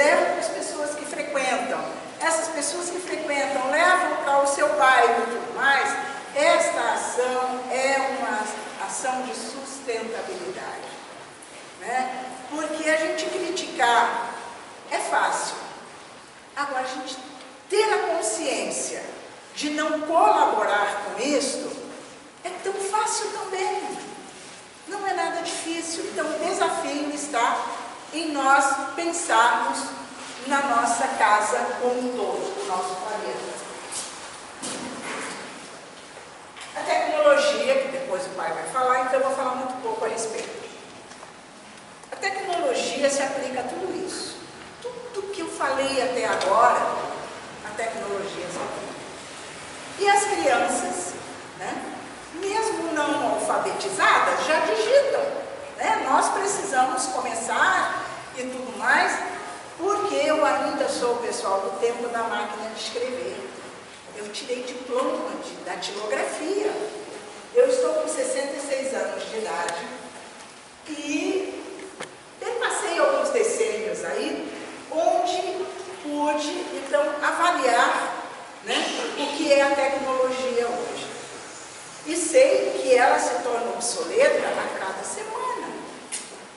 leva para as pessoas que frequentam, essas pessoas que frequentam levam para o seu bairro e tudo mais, esta ação é uma ação de sustentabilidade, né? Porque a gente criticar é fácil, agora a gente ter a consciência de não colaborar com isso é tão fácil também. Não é nada difícil. Então, o desafio está em nós pensarmos na nossa casa como um todo, o nosso planeta. A tecnologia, que depois o pai vai falar, então eu vou falar muito pouco a respeito. A tecnologia se aplica a tudo isso. Tudo que eu falei até agora, a tecnologia se aplica. E as crianças, né? Mesmo não alfabetizadas, já digitam, né? Nós precisamos começar e tudo mais, porque eu ainda sou o pessoal do tempo da máquina de escrever. Eu tirei diploma de datilografia. Eu estou com 66 anos de idade e eu passei alguns decênios aí, onde pude, então, avaliar, né, o que é a tecnologia hoje. E sei que ela se torna obsoleta a cada semana,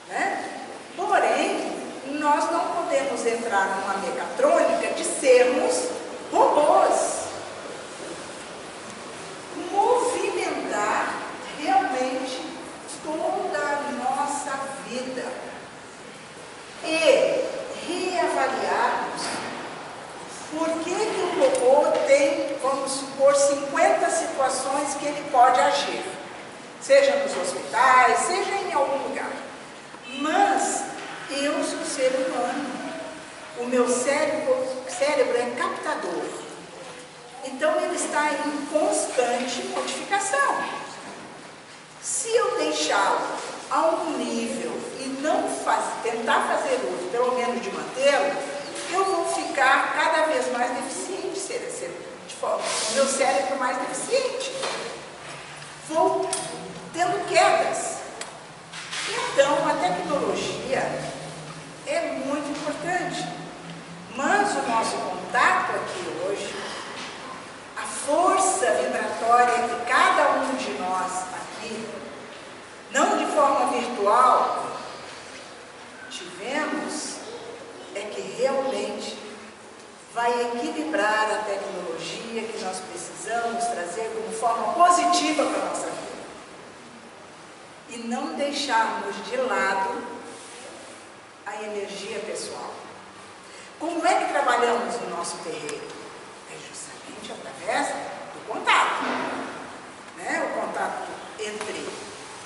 né? Porém, nós não podemos entrar numa mecatrônica de sermos robôs. Movimentar realmente toda a nossa vida e reavaliarmos por que o robô tem, vamos supor, 50 situações que ele pode agir, seja nos hospitais, seja em algum lugar. Mas eu sou ser humano, o meu cérebro é captador. Então ele está em constante modificação. Se eu deixá-lo a um nível e não tentar fazer uso, pelo menos de mantê-lo, eu vou ficar cada vez mais deficiente, o meu cérebro mais deficiente. Vou tendo quedas. Então, a tecnologia é muito importante, mas o nosso contato aqui hoje, a força vibratória que cada um de nós aqui, não de forma virtual, tivemos, é que realmente vai equilibrar a tecnologia que nós precisamos trazer como forma positiva para a nossa vida. E não deixarmos de lado a energia pessoal. Como é que trabalhamos no nosso terreiro? É justamente através do contato. Né? O contato entre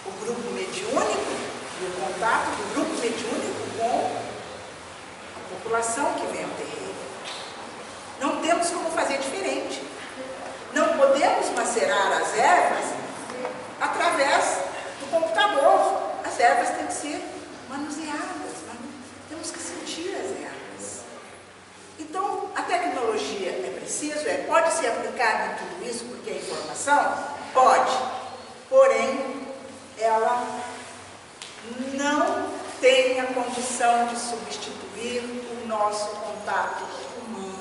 o grupo mediúnico e o contato do grupo mediúnico com a população que vem ao terreiro. Não temos como fazer diferente. Não podemos macerar as ervas através do computador. As ervas têm que ser manuseadas, temos que sentir as ervas. Então, a tecnologia é preciso, pode ser aplicada em tudo isso, porque é informação? Pode. Porém, ela não tem a condição de substituir o nosso contato humano.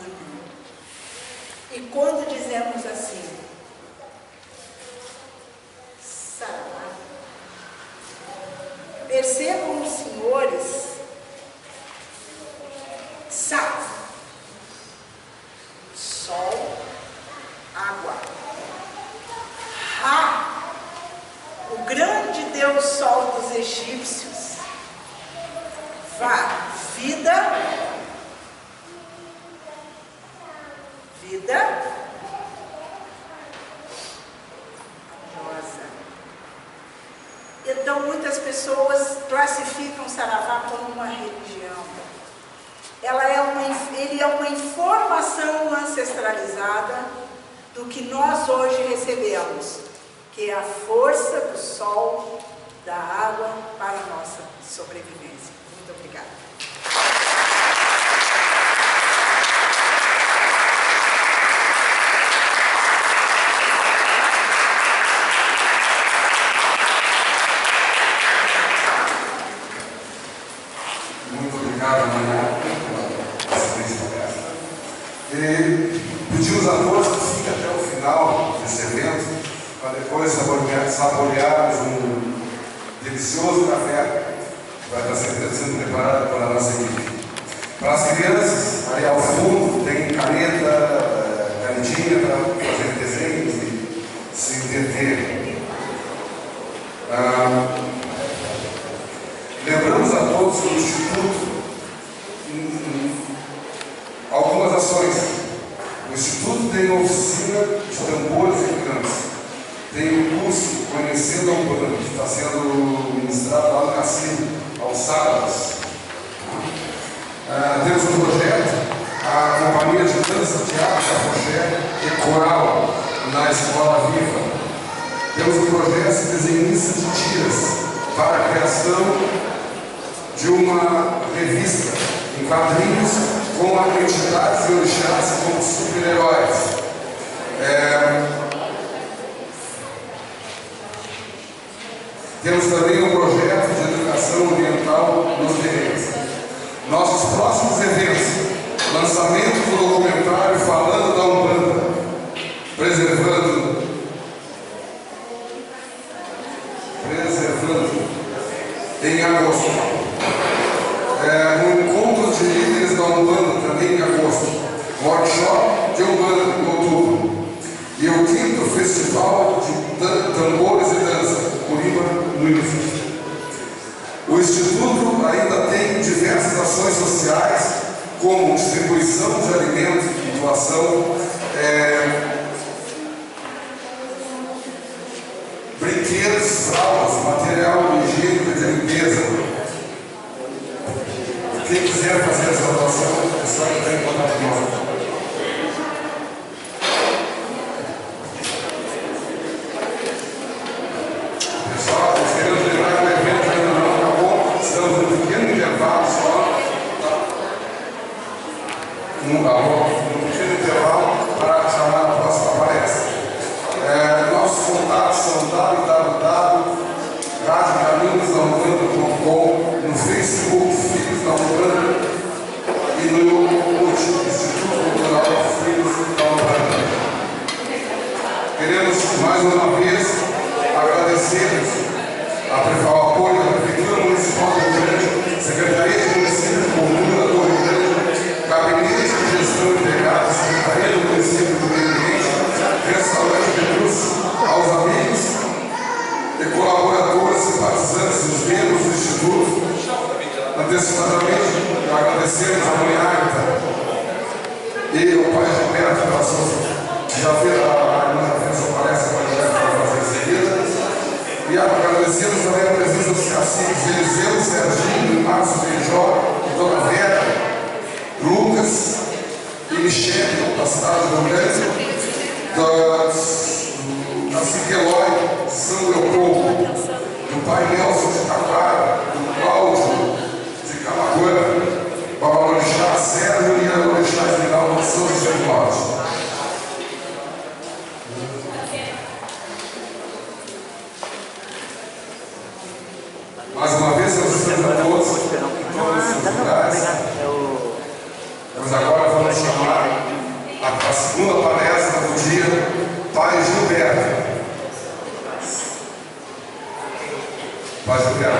E quando dizemos assim, Saravá, percebam os senhores, Sá, sol, água, Ra, o grande Deus Sol dos egípcios, Vá, vida, amorosa. Então muitas pessoas classificam Saravá como uma religião. Ele é uma informação ancestralizada do que nós hoje recebemos, que é a força do sol, da água para a nossa sobrevivência. Muito obrigada. Pedimos a todos que fiquem até o final desse evento, para depois saborearmos um delicioso café que vai estar sendo preparado pela nossa equipe. Para as crianças, ali ao fundo, tem canetinha para fazer desenhos e se entreter. Lembramos a todos que o Instituto algumas ações. O Instituto tem uma oficina de tambores e cantos. Tem um curso Conhecendo a Umbanda, que está sendo ministrado lá no Cassino, aos sábados. Temos um projeto, a Companhia de Dança, Teatro, Capoché e Coral na Escola Viva. Temos um projeto de desenhista de tiras para a criação de uma revista em quadrinhos com entidades e orixás como super-heróis. Temos também um projeto de educação ambiental nos terrenos. Nossos próximos eventos: lançamento do documentário Falando da Umbanda, preservando em agosto. Um encontro de líderes da Umbanda também em agosto. Workshop de Umbanda em outubro. E o 5º Festival de Tambores e Dança, Curiba, no início. O Instituto ainda tem diversas ações sociais, como distribuição de alimentos e doação, brinquedos, fraldas, material higiênico e de limpeza. Quem quiser fazer essa doação, é só entrar em contato conosco. tudo, antecipadamente, agradecemos a mãe Agatha e o pai Gilberto pela sua. Já fez a irmã fez a palestra para a gente fazer em seguida. E agradecemos também a presença dos caciques Eliseu, Serginho, Márcio Beijó, Dona Vera, Lucas e Michele, da cidade do Grande, da Siquelói, São Leopoldo, do pai Nelson de Taquara, do Cláudio de Camaguã, Babalorixá Sérgio e a Lorixá Esmeralda de São José do Norte. Mais uma vez, eu estamos a todos os lugares. Mas agora vamos chamar a segunda palestra do dia, Pai Gilberto. Pai Gilberto.